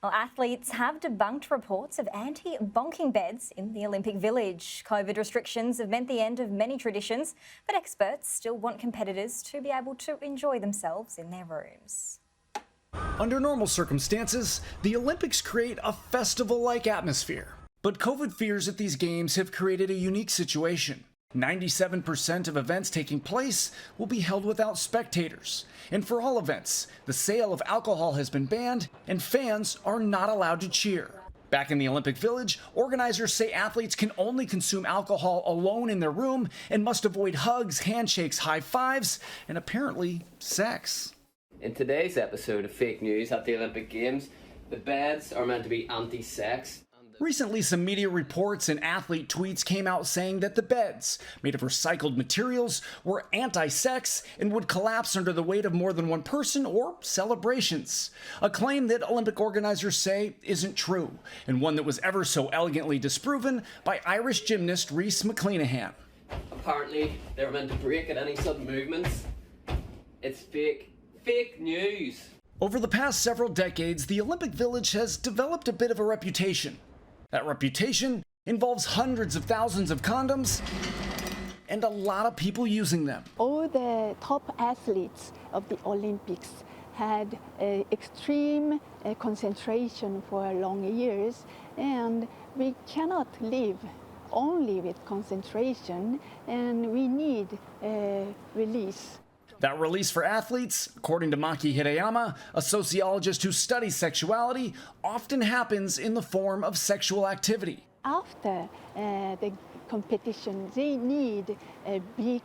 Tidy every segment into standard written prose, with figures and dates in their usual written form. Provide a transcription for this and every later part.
Well, athletes have debunked reports of anti-bonking beds in the Olympic Village. COVID restrictions have meant the end of many traditions, but experts still want competitors to be able to enjoy themselves in their rooms. Under normal circumstances, the Olympics create a festival-like atmosphere. But COVID fears at these games have created a unique situation. 97% of events taking place will be held without spectators. And for all events, the sale of alcohol has been banned and fans are not allowed to cheer. Back in the Olympic Village, organizers say athletes can only consume alcohol alone in their room and must avoid hugs, handshakes, high fives, and apparently sex. In today's episode of Fake News at the Olympic Games, the beds are meant to be anti-sex. Recently, some media reports and athlete tweets came out saying that the beds, made of recycled materials, were anti-sex and would collapse under the weight of more than one person or celebrations. A claim that Olympic organizers say isn't true, and one that was ever so elegantly disproven by Irish gymnast Rhys McCleanahan. Apparently, they're meant to break at any sudden movements. It's fake news. Over the past several decades, the Olympic Village has developed a bit of a reputation. That reputation involves hundreds of thousands of condoms and a lot of people using them. All the top athletes of the Olympics had extreme concentration for long years, and we cannot live only with concentration, and we need release. That release for athletes, according to Maki Hirayama, a sociologist who studies sexuality, often happens in the form of sexual activity. After the competition, they need a big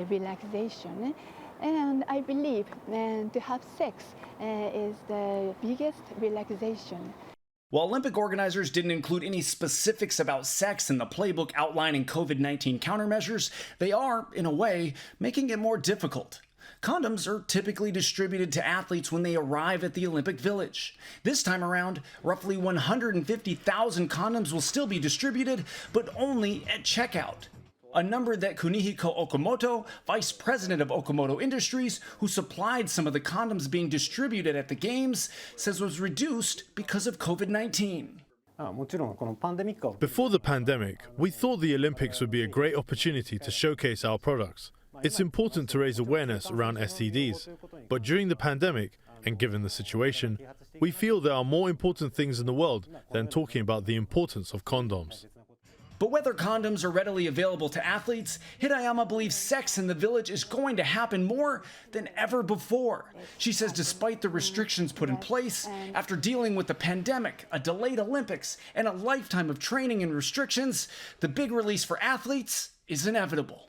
relaxation. And I believe to have sex is the biggest relaxation. While Olympic organizers didn't include any specifics about sex in the playbook outlining COVID-19 countermeasures, they are, in a way, making it more difficult. Condoms are typically distributed to athletes when they arrive at the Olympic Village. This time around, roughly 150,000 condoms will still be distributed, but only at checkout. A number that Kunihiko Okamoto, vice president of Okamoto Industries, who supplied some of the condoms being distributed at the games, says was reduced because of COVID-19. Before the pandemic, we thought the Olympics would be a great opportunity to showcase our products. It's important to raise awareness around STDs, but during the pandemic, and given the situation, we feel there are more important things in the world than talking about the importance of condoms. But whether condoms are readily available to athletes, Hirayama believes sex in the village is going to happen more than ever before. She says despite the restrictions put in place, after dealing with the pandemic, a delayed Olympics, and a lifetime of training and restrictions, the big release for athletes is inevitable.